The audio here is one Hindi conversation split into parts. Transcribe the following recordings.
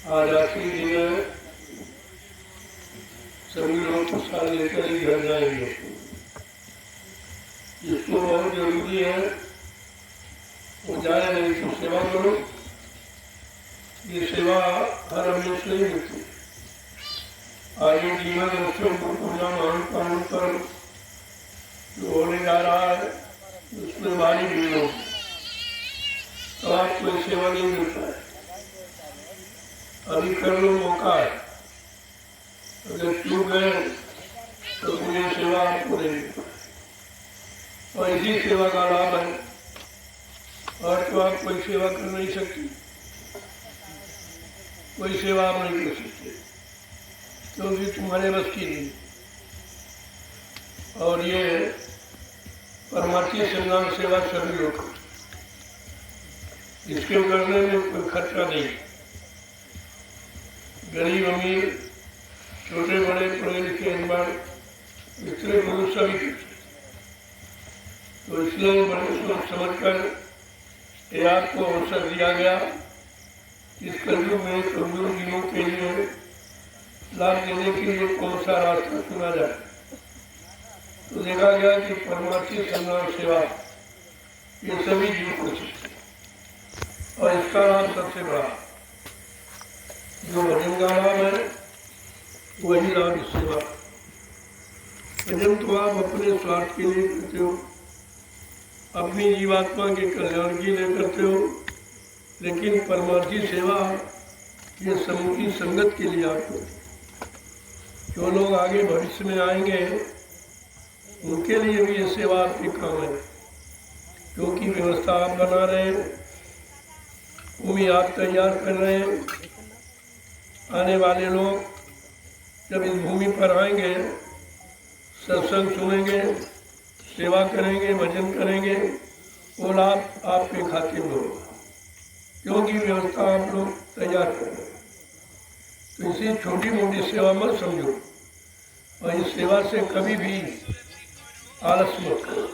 आज आखिरी दिन है, सभी लोग प्रसाद लेकर ही घर जाएंगे। जिसको बहुत जरूरी है वो जाए, नहीं तो सेवा करो। ये सेवा हर हमेश नहीं मिलती। आज ये जीवन बच्चों को पूजा मान पान पर जो होने जा रहा है उसमें भारी भीड़ हो, तो आज कोई सेवा नहीं मिलता है। अभी कर लो, मौका है। अगर चूक गए तो पूरी सेवा आपको देंगे और इसी सेवा का लाभ है। और तो आप कोई सेवा कर नहीं सकती, कोई सेवा आप नहीं कर सकते क्योंकि तुम्हारे बस की नहीं। और ये परमार्थी संग्राम सेवा सभी लोग, इसके करने में कोई खर्चा नहीं। गरीब अमीर, छोटे बड़े, पढ़े लिखे अनपढ़, स्त्री पुरुष सभी करते। तो इसलिए बड़े सोच समझकर ये आपको अवसर दिया गया। इस कलयुग में कमजोर जीवों के लिए लाभ देने के लिए कौन सा रास्ता चुना जाए, तो देखा गया कि परमार्थी संग्राम सेवा ये सभी जीव को चाहिए। और इसका लाभ सबसे बड़ा जो भजन का लाभ है वही लाभ इस सेवा। भजन तो आप अपने स्वार्थ के लिए करते हो, अपनी जीवात्मा के कल्याण के लिए करते हो, लेकिन परमार्थी सेवा ये समूची संगत के लिए आप करते हो। जो लोग आगे भविष्य में आएंगे उनके लिए भी ये सेवा आपके काम है, क्योंकि व्यवस्था आप बना रहे हैं, भूमि आप तैयार कर रहे हैं। आने वाले लोग जब इस भूमि पर आएंगे, सत्संग सुनेंगे, सेवा करेंगे, भजन करेंगे, वो लाभ आपके खाते में होगा, क्योंकि व्यवस्था आप लोग तैयार कर रहे हैं। तो इसी छोटी मोटी सेवा मत समझो और इस सेवा से कभी भी आलस मत करो।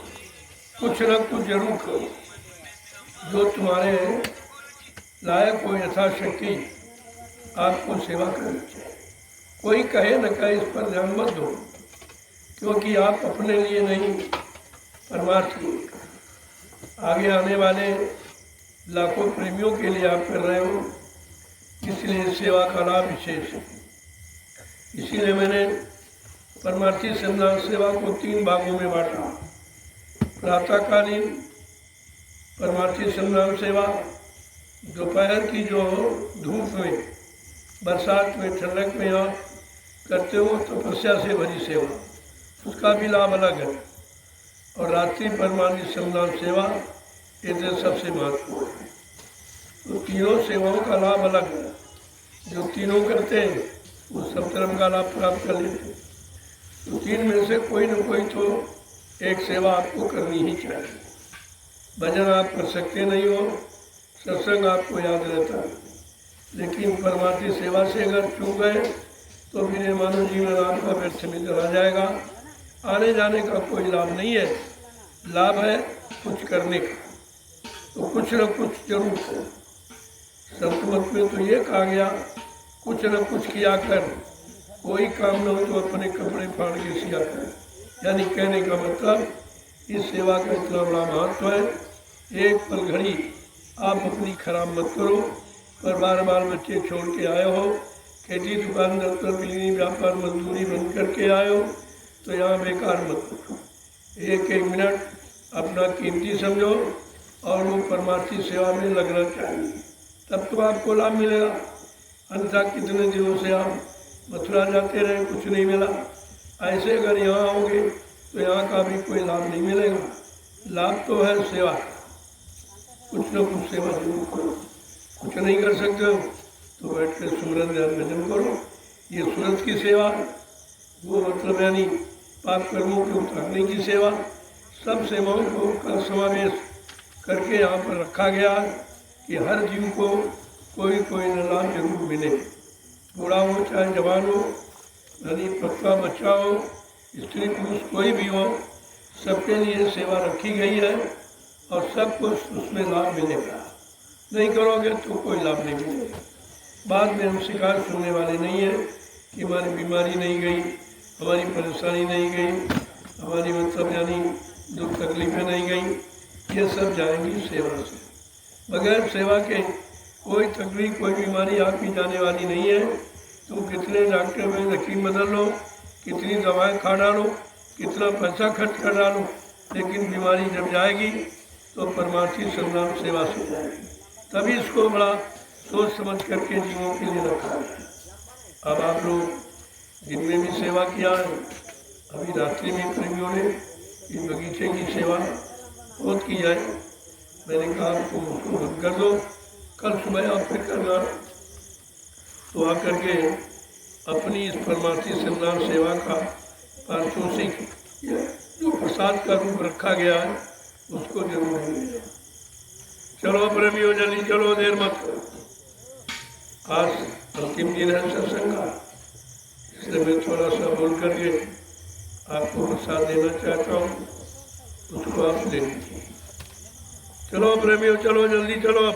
कुछ न कुछ जरूर करो जो तुम्हारे लायक हो, यथाशक्ति आपको सेवा करनी चाहिए। कोई कहे न कहे इस पर ध्यान मत दो, क्योंकि आप अपने लिए नहीं, परमार्थ के लिए, आगे आने वाले लाखों प्रेमियों के लिए आप कर रहे हो। इसलिए सेवा का लाभ विशेष है। इसीलिए मैंने परमार्थी संग्राम सेवा को 3 भागों में बांटा। प्रातःकालीन परमार्थी संग्राम सेवा, दोपहर की जो धूप में, बरसात में, ठंडक में आप करते हो तपस्या से भरी सेवा, उसका भी लाभ अलग है। और रात्रि परमार्थी संग्राम सेवा ये तो सबसे महत्वपूर्ण है। तो तीनों सेवाओं का लाभ अलग है। जो तीनों करते हैं वो सब धर्म का लाभ प्राप्त कर लेते हैं। तो 3 में से कोई न कोई तो एक सेवा आपको करनी ही चाहिए। भजन आप कर सकते नहीं हो, सत्संग आपको याद रहता है, लेकिन परमार्थी सेवा से अगर चूक गए तो मेरे मानव जीवन आपका व्यर्थ में चला जाएगा। आने जाने का कोई लाभ नहीं है, लाभ है कुछ करने का। तो कुछ न कुछ जरूर करो। संत मत में तो ये कहा गया, कुछ न कुछ किया कर, कोई काम न हो तो अपने कपड़े फाड़ के सिया कर। यानी कहने का मतलब इस सेवा का इतना बड़ा महत्व है। एक पल घड़ी आप अपनी खराब मत करो, पर बार बार बच्चे छोड़ के आए हो, खेती दुकान दफ्तर बिजली व्यापार मजदूरी बंद करके आए हो, तो यहाँ बेकार मत करो। एक एक मिनट अपना कीमती समझो और वो परमार्थी सेवा में लगना चाहिए, तब तो आपको लाभ मिलेगा। अन्यथा कितने दिनों से आप मथुरा जाते रहे, कुछ नहीं मिला। ऐसे अगर यहाँ आओगे तो यहाँ का भी कोई लाभ नहीं मिलेगा। लाभ तो है सेवा का, कुछ न कुछ सेवा जरूर करो। कुछ नहीं कर सकते हो तो बैठ कर सुमरन ध्यान भजन करो। ये सूरज की सेवा, वो मतलब यानी पाप कर्मों के उतारने की सेवा, सब सेवाओं को का समावेश करके यहाँ पर रखा गया कि हर जीव को कोई कोई न लाभ जरूर मिले। बूढ़ा हो चाहे जवान हो, यानी पक्का बच्चा हो, स्त्री पुरुष कोई भी हो, सबके लिए सेवा रखी गई है और सबको उसमें लाभ मिलेगा। नहीं करोगे तो कोई लाभ नहीं मिलेगा। बाद में हम शिकायत सुनने वाले नहीं हैं कि हमारी बीमारी नहीं गई, हमारी परेशानी नहीं गई, हमारी मतलब यानी दुख तकलीफें नहीं गई। ये सब जाएंगी सेवा से। बगैर सेवा के कोई तकलीफ कोई बीमारी आपकी जाने वाली नहीं है। तुम कितने डॉक्टर में हकीम बदल लो, कितनी दवाएं खा डालो, कितना पैसा खर्च कर डालो, लेकिन बीमारी जब जाएगी तो परमार्थी संग्राम सेवा से जाएगी। तभी इसको बड़ा सोच समझ करके जीवों के लिए रखा है। अब आप लोग दिन में भी सेवा किया है, अभी रात्रि में प्रेमियों ने इस बगीचे की सेवा बहुत की जाए। मैंने कहा आपको उसको बंद कर दो, कल सुबह आप फिर करना। तो आकर के अपनी इस परमार्थी संग्राम सेवा का पारितोषिक जो प्रसाद का रूप रखा गया है उसको जरूर मिलेगा। चलो प्रेमियों जल्दी चलो, देर मत करो। आज अंतिम दिन है सत्संग का, इसलिए मैं थोड़ा सा बोल करके आपको प्रसाद देना चाहता हूँ, उसको आप ले लीजिए। चलो प्रेमियों चलो जल्दी चलो।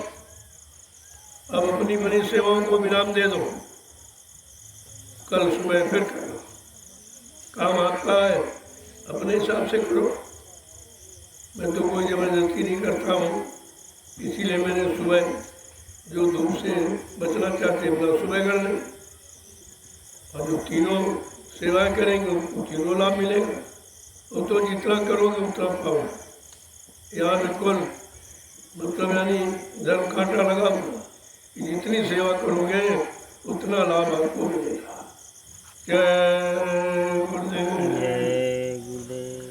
अब अपनी बनी सेवाओं को विराम दे दो, कल सुबह फिर करो। काम आपका है, अपने हिसाब से करो। मैं तो कोई जबरदस्ती नहीं करता हूँ, इसीलिए मैंने सुबह जो धूप से बचना चाहते हैं अपना सुबह कर लें, और जो तीनों सेवाएं करेंगे उनको तीनों लाभ मिलेगा। वो तो जितना करोगे उतना पाओगे। यार बिल्कुल मतलब यानी धर्म कांटा लगा हुआ, जितनी सेवा करोगे उतना लाभ आपको मिलेगा। जय गुरुदेव, जय गुरुदेव,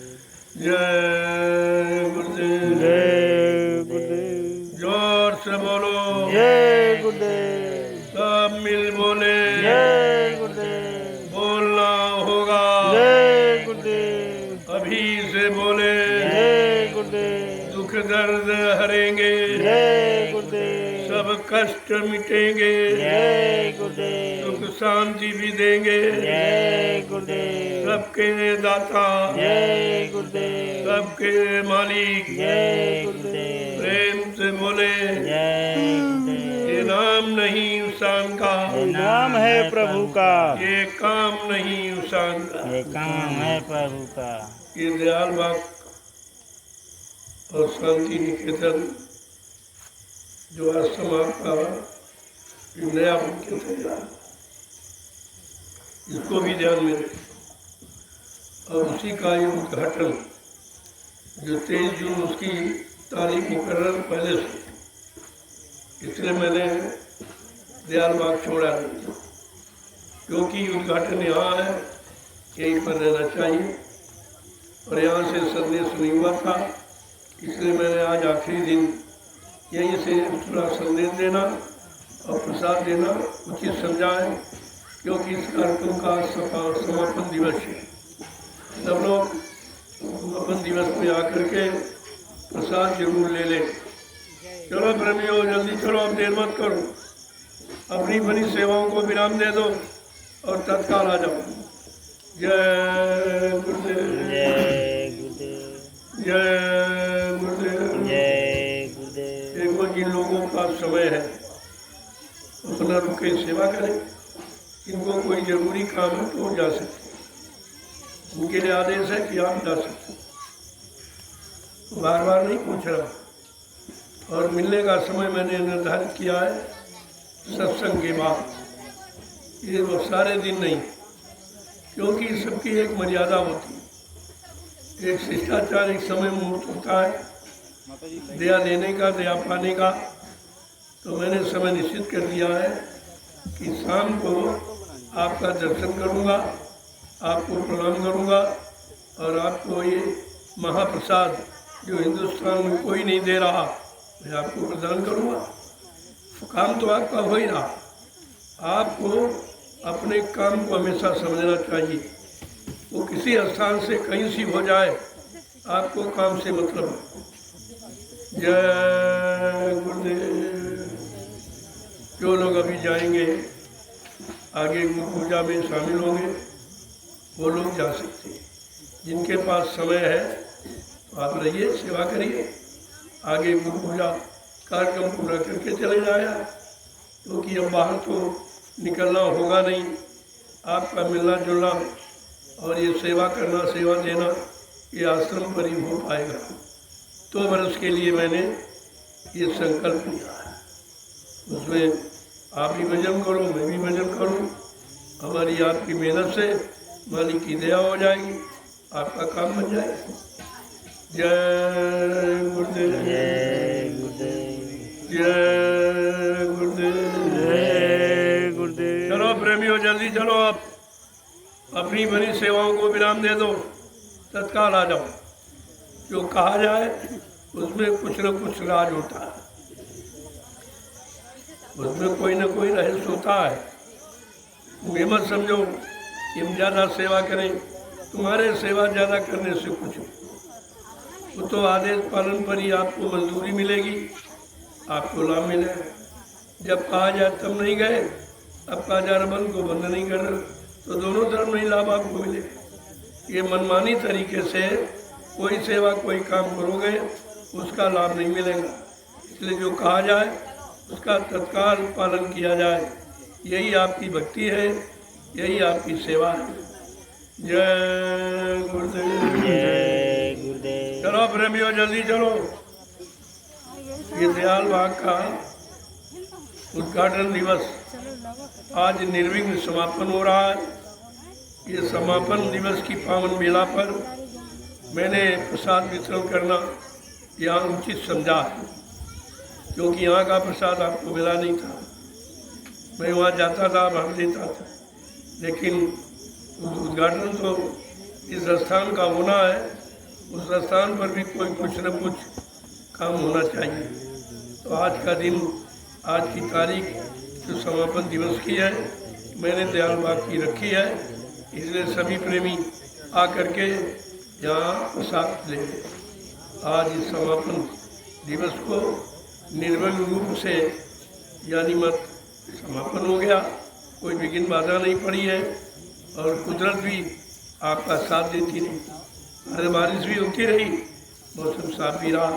जय गुरुदेव, जय गुरुदेव, जोर से बोलो जय गुरुदेव, सब मिल बोले जय गुरुदेव, बोलना होगा जय गुरुदेव, अभी से बोले जय गुरुदेव, दुख दर्द हरेंगे, जय गुरुदेव, सब कष्ट मिटेंगे, जय गुरुदेव, सुख शांति भी देंगे, जय गुरुदेव, सबके दाता, जय गुरुदेव, सबके मालिक, जय गुरुदेव, प्रेम से बोले जय गुरुदेव। ये नाम नहीं इंसान का, ये नाम है प्रभु का, ये काम नहीं इंसान का, ये काम है प्रभु का। ये दयाल बाग और शांति निकेतन जो आश्रम आपका नया बन के तैयार, इसको भी ध्यान में रखें। और उसी का ये उद्घाटन जो 23 जून उसकी तारीख मुकर्रर पहले से, इसलिए मैंने दयाल बाग छोड़ा नहीं, क्योंकि उद्घाटन यहाँ है, यहीं पर रहना चाहिए। और यहाँ से संदेश नहीं हुआ था, इसलिए मैंने आज आखिरी दिन यहीं से थोड़ा संदेश देना और प्रसाद देना उचित समझा है, क्योंकि इस कार्यक्रम का समापन दिवस है। सब लोग समापन दिवस पे आकर के प्रसाद जरूर ले लें। चलो प्रेमियों जल्दी चलो, अब देर मत करो, अपनी बनी सेवाओं को विराम दे दो और तत्काल आ जाओ। जय गुरुदेव, जय गुरुदेव, जय गुरुदेव, जय गुरुदेव। देखो जिन लोगों का समय है अपना रुके सेवा करें, इनको कोई जरूरी काम है तो जा सकते, उनके लिए आदेश है कि आप जा सकते, बार बार नहीं पूछ रहा। और मिलने का समय मैंने निर्धारित किया है सत्संग के बाद, ये वो सारे दिन नहीं, क्योंकि सबकी एक मर्यादा होती है, एक शिष्टाचार, एक समय मुहूर्त होता है दया देने का, दया पाने का। तो मैंने समय निश्चित कर दिया है कि शाम को आपका दर्शन करूंगा, आपको प्रणाम करूंगा और आपको ये महाप्रसाद जो हिंदुस्तान में कोई नहीं दे रहा, मैं आपको प्रदान करूंगा। काम तो आपका हो ही रहा, आपको अपने काम को हमेशा समझना चाहिए। वो किसी स्थान से कहीं सी हो जाए, आपको काम से मतलब है। जय गुरुदेव। जो लोग अभी जाएंगे आगे गुरु पूजा में शामिल होंगे वो लोग जा सकते हैं, जिनके पास समय है तो आप रहिए, सेवा करिए, आगे गुरु पूजा कार्यक्रम पूरा करके चले जाया। क्योंकि अब बाहर तो निकलना होगा नहीं। आपका मिलना जुलना और ये सेवा करना, सेवा देना, ये आश्रम पर ही हो पाएगा। 2 वर्ष के लिए मैंने ये संकल्प लिया है। उसमें आप भी भजन करो, मैं भी भजन करूं। हमारी आपकी मेहनत से मालिक की दया हो जाएगी, आपका काम बन जाएगा। जय गुरुदेव, जय गुरुदेव, जय गुरुदेव, जय गुरुदेव। चलो प्रेमियों, जल्दी चलो, आप अपनी बनी सेवाओं को विराम दे दो, तत्काल आ जाओ। जो कहा जाए उसमें कुछ न कुछ राज होता है, उसमें कोई न कोई रहस्य होता है। ये मत समझो कि हम ज़्यादा सेवा करें, तुम्हारे सेवा ज़्यादा करने से कुछ हो। वो तो आदेश पालन पर ही आपको मजदूरी मिलेगी, आपको लाभ मिलेगा। जब कहा जाए तब नहीं गए, अब कहा जा रहा मन को बंद नहीं कर रहे, तो दोनों तरफ नहीं लाभ आपको मिलेगा। ये मनमानी तरीके से कोई सेवा कोई काम करोगे उसका लाभ नहीं मिलेगा। इसलिए जो कहा जाए उसका तत्काल पालन किया जाए, यही आपकी भक्ति है, यही आपकी सेवा है। जय गुरुदेव, जय गुरुदेव। चलो प्रेमियों, जल्दी चलो। ये दयाल बाग का उद्घाटन दिवस आज निर्विघ्न समापन हो रहा है। ये समापन दिवस की पावन बेला पर मैंने प्रसाद वितरण करना यहाँ उचित समझा है, क्योंकि यहाँ का प्रसाद आपको मिला नहीं था। मैं वहाँ जाता था, भाग देता था, लेकिन उद्घाटन तो इस स्थान का होना है, उस स्थान पर भी कोई कुछ न कुछ काम होना चाहिए। तो आज का दिन, आज की तारीख जो समापन दिवस की है, मैंने दयाल बाग की रखी है। इसलिए सभी प्रेमी आकर के यहाँ प्रसाद ले। आज इस समापन दिवस को निर्विघ्न रूप से यानी मत समापन हो गया, कोई विघ्न बाधा नहीं पड़ी है और कुदरत भी आपका साथ देती रही। अरे बारिश भी होती रही, मौसम साफ भी रहा,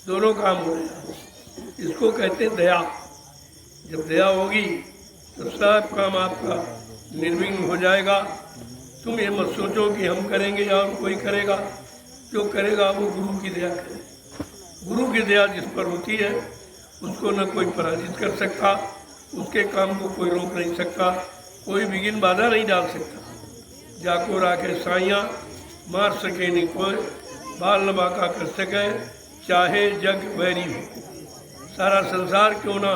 दोनों काम हो रहे। इसको कहते हैं दया। जब दया होगी तो सब काम आपका निर्विघ्न हो जाएगा। तुम ये मत सोचो कि हम करेंगे या कोई करेगा, जो करेगा वो गुरु की दया करे। गुरु की दया जिस पर होती है उसको न कोई पराजित कर सकता, उसके काम को कोई रोक नहीं सकता, कोई विघ्न बाधा नहीं डाल सकता। जाको राखे साइया मार सके नहीं कोई, बाल न बाका कर सके चाहे जग वैरी हो। सारा संसार क्यों ना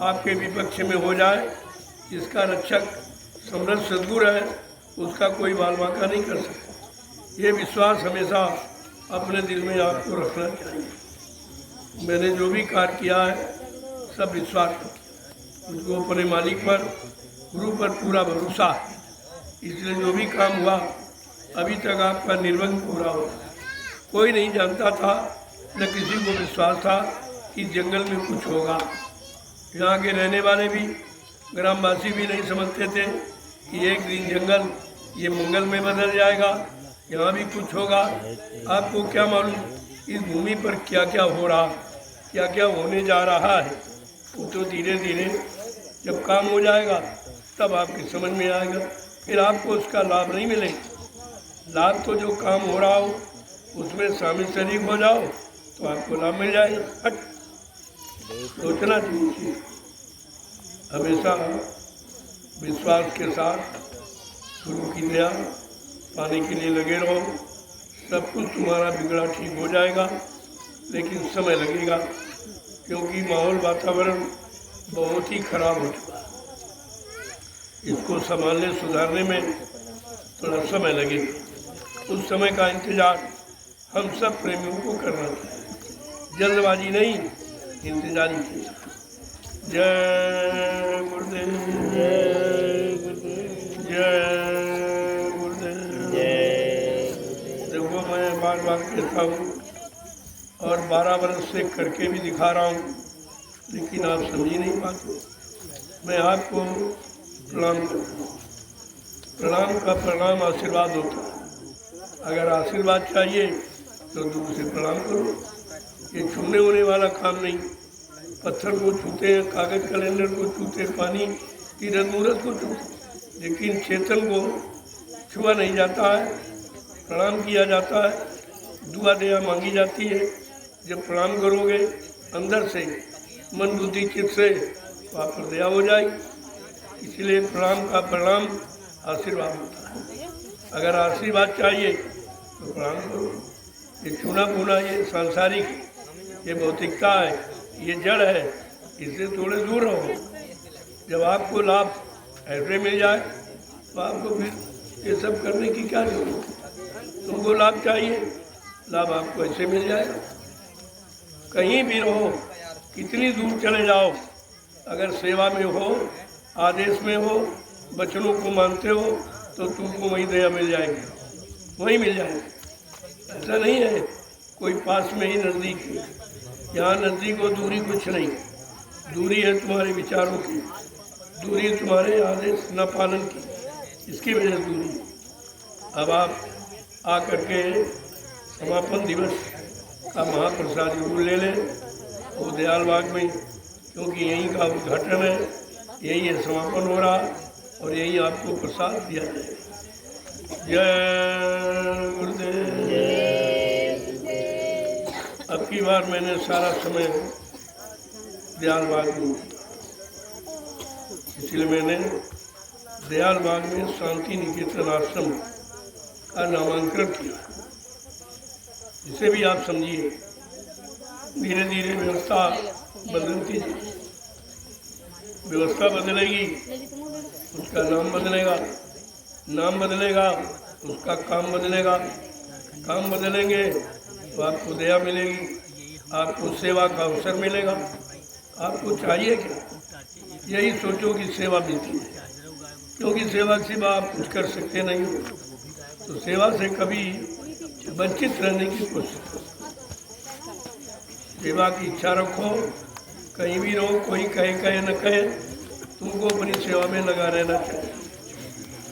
आपके विपक्ष में हो जाए, जिसका रक्षक समर्थ सद्गुरु है उसका कोई बाल बाका नहीं कर सकता। ये विश्वास हमेशा अपने दिल में आपको रखना चाहिए। मैंने जो भी कार्य किया है सब विश्वास पर किया, मुझको अपने मालिक पर, गुरु पर पूरा भरोसा है। इसलिए जो भी काम हुआ अभी तक आपका निर्विघ्न पूरा हो। कोई नहीं जानता था, न किसी को विश्वास था कि जंगल में कुछ होगा। यहाँ के रहने वाले भी, ग्रामवासी भी नहीं समझते थे कि एक दिन जंगल ये मंगल में बदल जाएगा, यहाँ भी कुछ होगा। आपको क्या मालूम इस भूमि पर क्या क्या हो रहा, क्या क्या होने जा रहा है। वो तो धीरे धीरे जब काम हो जाएगा तब आपकी समझ में आएगा, फिर आपको उसका लाभ नहीं मिलेगा। लाभ तो जो काम हो रहा हो उसमें शामिल शरीक हो जाओ तो आपको लाभ मिल जाएगा। सोचना चाहिए, हमेशा विश्वास के साथ गुरु की दया पाने के लिए लगे रहो। सब कुछ तुम्हारा बिगड़ा ठीक हो जाएगा, लेकिन समय लगेगा, क्योंकि माहौल वातावरण बहुत ही खराब हो चुका है। इसको संभालने सुधारने में थोड़ा समय लगेगा। उस समय का इंतजार हम सब प्रेमियों को करना चाहिए, जल्दबाजी नहीं, इंतजारी की। जय गुरुदेव, जय गुरुदेव, जय गुरुदेव। देखो मैं बार बार कहता हूँ और 12 वर्ष से करके भी दिखा रहा हूँ, लेकिन आप समझ ही नहीं पाते। मैं आपको प्रणाम करता हूँ। प्रणाम का प्रणाम आशीर्वाद होता है। अगर आशीर्वाद चाहिए तो दूर से प्रणाम करो। ये छूने होने वाला काम नहीं, पत्थर को छूते हैं, कागज कैलेंडर को छूते हैं, पानी तीरथ मूर्त को छूते, लेकिन चेतन को छुआ नहीं जाता है, प्रणाम किया जाता है, दुआ दया मांगी जाती है। जब प्रणाम करोगे अंदर से, मन बुद्धि चित्त से, तो आप पर दया हो जाएगी। इसलिए प्रणाम का प्रणाम आशीर्वाद होता है। अगर आशीर्वाद चाहिए तो प्रणाम करो। ये चूना पूना, ये सांसारिक, ये भौतिकता है, ये जड़ है, इससे थोड़े दूर रहो। जब आपको लाभ ऐसे मिल जाए तो आपको फिर ये सब करने की क्या जरूरत है। तुमको लाभ चाहिए, लाभ आपको ऐसे मिल जाएगा। कहीं भी रहो, कितनी दूर चले जाओ, अगर सेवा में हो, आदेश में हो, वचनों को मानते हो, तो तुमको वहीं दया मिल जाएगी, वहीं मिल जाएगी। ऐसा नहीं है कोई पास में ही नज़दीक है। यहाँ नज़दीक हो दूरी कुछ नहीं, दूरी है तुम्हारे विचारों की, दूरी है तुम्हारे आदेश न पालन की, इसकी वजह से दूरी। अब आप आ करके समापन दिवस का महाप्रसाद जरूर ले लें वो दयाल बाग में, क्योंकि यहीं का उद्घाटन है, यही है समापन हो रहा और यही आपको प्रसाद दिया जाएगा। जय गुरुदेव। अब की बार मैंने सारा समय दयाल बाग में, इसलिए मैंने दयाल बाग में शांति निकेतन आश्रम का नामांकन किया। इसे भी आप समझिए, धीरे धीरे व्यवस्था बदलती जाएगी, व्यवस्था बदलेगी, उसका नाम बदलेगा, नाम बदलेगा, उसका काम बदलेगा, काम बदलेंगे तो आपको दया मिलेगी, आपको सेवा का अवसर मिलेगा। आपको चाहिए क्या? यही सोचो कि सेवा मिलती है, क्योंकि सेवा के सिवा आप कुछ कर सकते नहीं हो। तो सेवा से कभी वंचित रहने की कोशिश करो, सेवा की इच्छा रखो। कहीं भी रहो, कोई कहे न कहे, तुमको अपनी सेवा में लगा रहना चाहिए।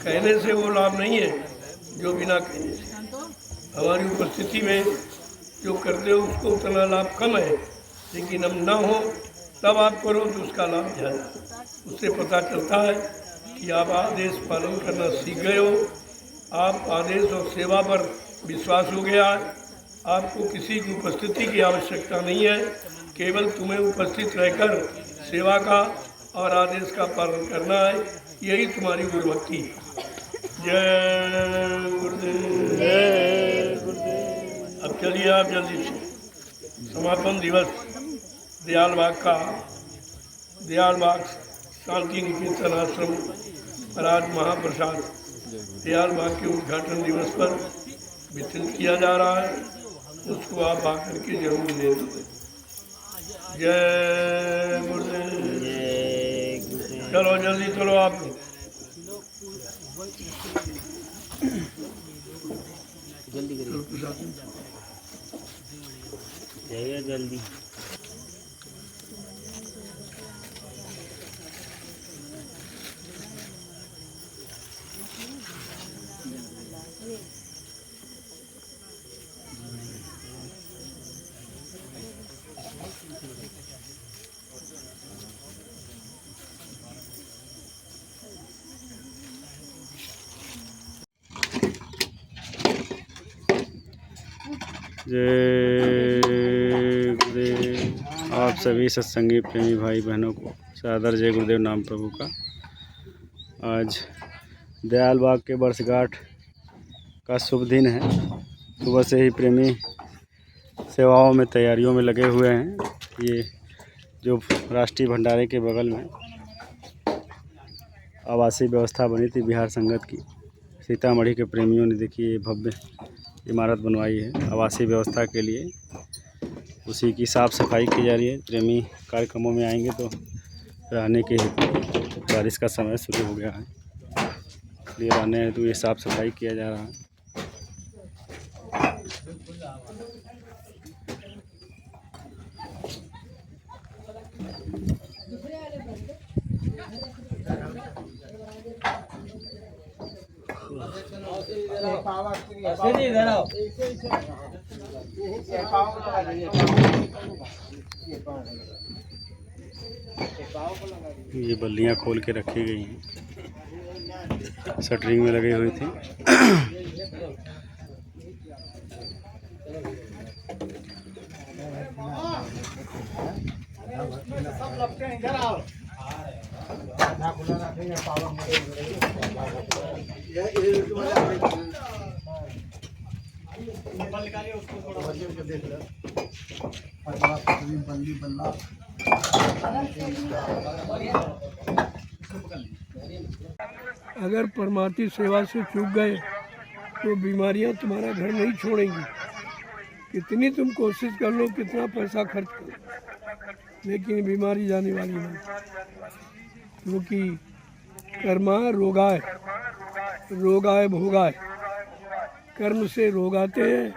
कहने से वो लाभ नहीं है जो बिना कहने से। हमारी उपस्थिति में जो करते हो उसको उतना लाभ कम है, लेकिन हम ना हो तब आप करो तो उसका लाभ ज़्यादा। उससे पता चलता है कि आप आदेश पालन करना सीख गए हो, आप आदेश और सेवा पर विश्वास हो गया है। आपको किसी की उपस्थिति की आवश्यकता नहीं है, केवल तुम्हें उपस्थित रहकर सेवा का और आदेश का पालन करना है। यही तुम्हारी गुरुभक्ति है। जय गुरुदेव। जय गुरुदेव। अब चलिए आप जल्दी से समापन दिवस दयाल बाग का, दयाल बाग शांति निकेतन आश्रम पर आज महाप्रसाद दयाल बाग के उद्घाटन दिवस पर वितरित किया जा रहा है, उसको आप आकर के जरूर ले लो। जय गुरुदेव। जय गुरुदेव। चलो जल्दी चलो आप। जल्दी करिए, जाइए जल्दी। जय गुरुदेव। आप सभी सत्संगी प्रेमी भाई बहनों को सादर जय गुरुदेव नाम प्रभु का। आज दयाल बाग के वर्षगांठ का शुभ दिन है। सुबह से ही प्रेमी सेवाओं में, तैयारियों में लगे हुए हैं। ये जो राष्ट्रीय भंडारे के बगल में आवासीय व्यवस्था बनी थी बिहार संगत की, सीतामढ़ी के प्रेमियों ने देखिए ये भव्य इमारत बनवाई है आवासीय व्यवस्था के लिए। उसी की साफ़ सफाई की जा रही है। प्रेमी कार्यक्रमों में आएंगे तो रहने के हेतु, बारिश का समय शुरू हो गया है, इसलिए रहने हेतु ये साफ़ सफाई किया जा रहा है। ये बल्लियाँ खोल के रखी गई हैं, शटरिंग में लगी हुई थी। अगर परमार्थी सेवा से चूक गए तो बीमारियां तुम्हारा घर नहीं छोड़ेंगी। कितनी तुम कोशिश कर लो, कितना पैसा खर्च करो, लेकिन बीमारी जाने वाली नहीं, क्योंकि कर्मा रोगाय, रोगाय भोगाय। कर्म से रोग आते हैं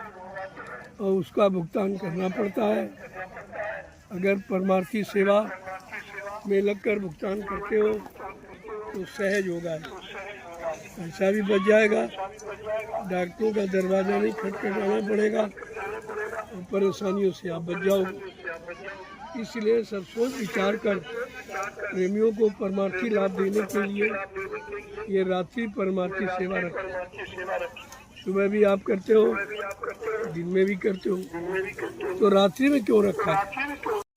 और उसका भुगतान करना पड़ता है। अगर परमार्थी सेवा में लगकर भुगतान करते हो तो सहज होगा, पैसा भी बच जाएगा, डॉक्टरों का दरवाज़ा नहीं खटखटाना पड़ेगा और परेशानियों से आप बच जाओगे। इसलिए सब सोच विचार कर प्रेमियों को परमार्थी लाभ देने के लिए ये रात्रि परमार्थी सेवा रखें। सुबह भी आप करते हो, दिन में भी करते हो, तो रात्रि में क्यों रखा है?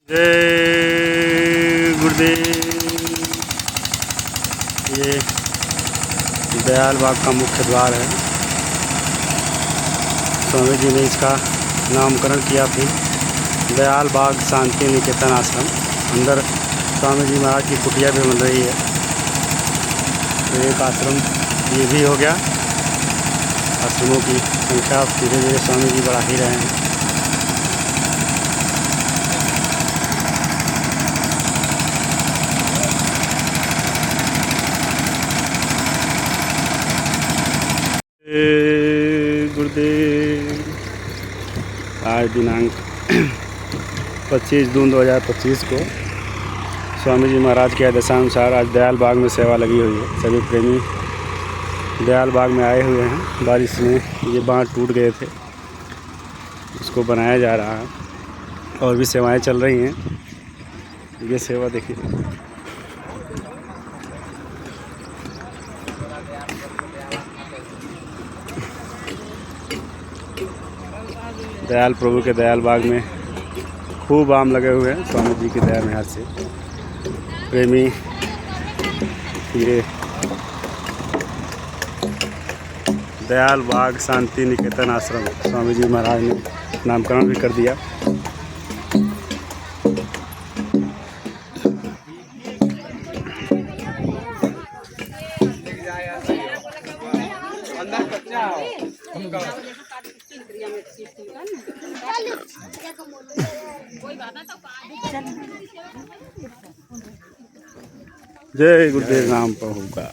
जय गुरुदेव। ये दयाल बाग का मुख्य द्वार है। स्वामी जी ने इसका नामकरण किया फिर दयाल बाग शांति निकेतन आश्रम। अंदर स्वामी जी महाराज की कुटिया भी बन रही है। तो एक आश्रम ये भी हो गया। आश्रमों की संख्या धीरे धीरे स्वामी जी बढ़ा ही रहे हैं। गुरुदेव। आज दिनांक 25 जून 2025 को स्वामी जी महाराज के आदेशानुसार आज दयाल बाग में सेवा लगी हुई है। सभी प्रेमी दयाल बाग में आए हुए हैं। बारिश में ये बांध टूट गए थे, उसको बनाया जा रहा है और भी सेवाएं चल रही हैं। ये सेवा देखिए, दयाल प्रभु के दयाल बाग में खूब आम लगे हुए हैं। स्वामी जी की दया मेहर से प्रेमी ये दयाल बाग शांति निकेतन आश्रम स्वामी जी महाराज ने नामकरण भी कर दिया। जय गुरुदेव नाम प्रभु का।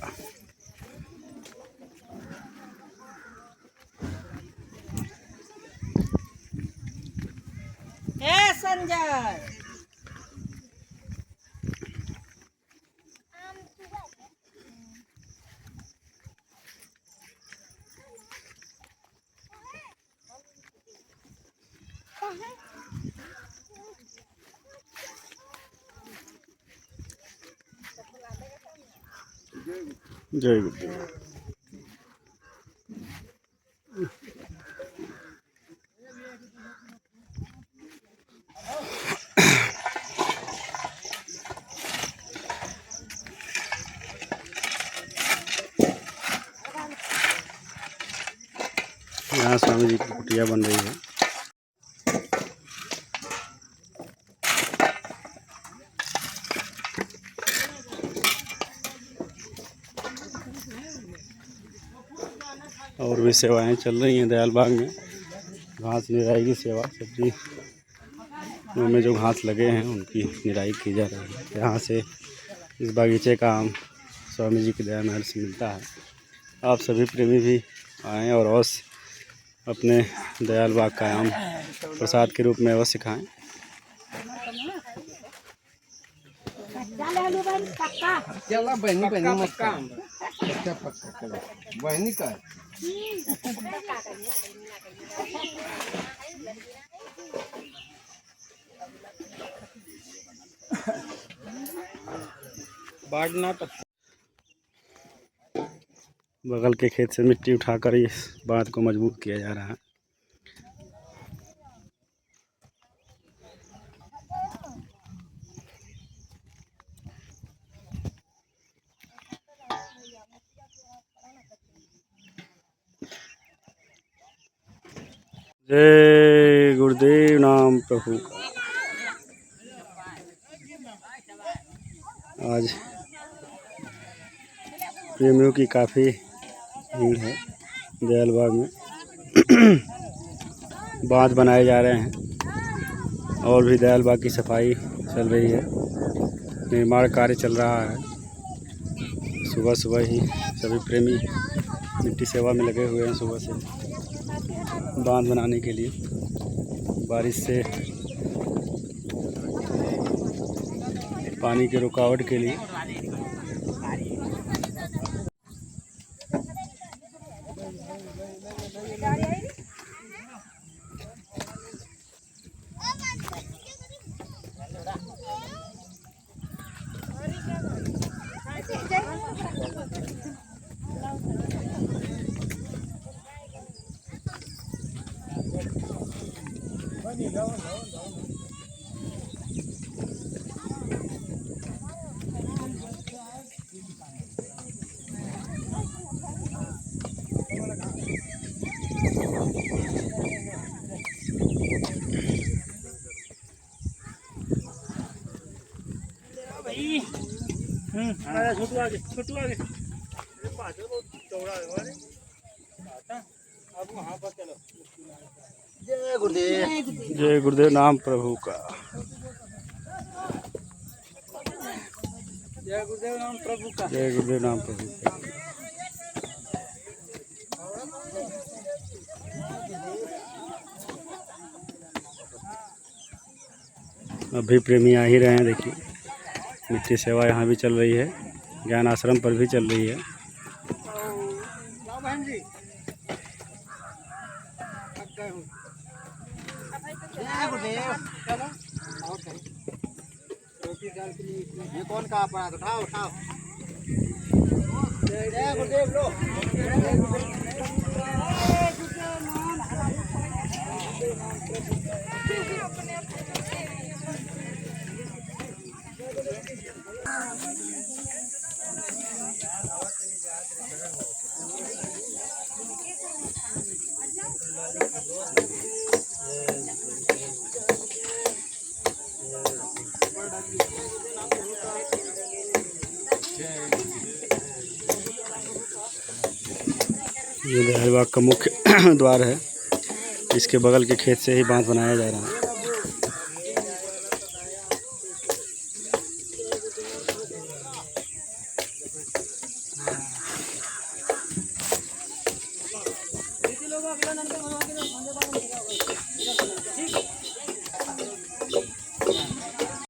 संजय जय गुरुदेव। यहाँ स्वामी जी की कुटिया बन रही है। और भी सेवाएं चल रही हैं दयाल बाग में। घास निराई की सेवा, सब्जी में जो घास लगे हैं उनकी निराई की जा रही है। यहाँ से इस बागीचे का आम स्वामी जी की दया मेहर से मिलता है। आप सभी प्रेमी भी आएँ और अवश्य अपने दयाल बाग का आम प्रसाद के रूप में अवश्य खाएँ। बहनी का बगल के खेत से मिट्टी उठाकर इस बांध को मजबूत किया जा रहा है। जय गुरुदेव नाम प्रभु का। आज प्रेमियों की काफ़ी भीड़ है दयालबाग में। बांध बनाए जा रहे हैं और भी दयालबाग की सफाई चल रही है, निर्माण कार्य चल रहा है। सुबह सुबह ही सभी प्रेमी मिट्टी सेवा में लगे हुए हैं सुबह से बांध बनाने के लिए। बारिश से पानी की रुकावट के लिए छोटू आगे जय गुरुदेव नाम प्रभु का। जय गुरुदेव नाम प्रभु का। जय गुरुदेव नाम प्रभु का। अभी प्रेमी आ ही रहे हैं। देखिए मिट्टी सेवा यहाँ भी चल रही है, ज्ञान आश्रम पर भी चल रही है। ये कौन का अपराध? उठाओ उठाओ। जय गुरुदेव लो। ये दयालबाग का मुख्य द्वार है, इसके बगल के खेत से ही बांध बनाया जा रहा है। लोग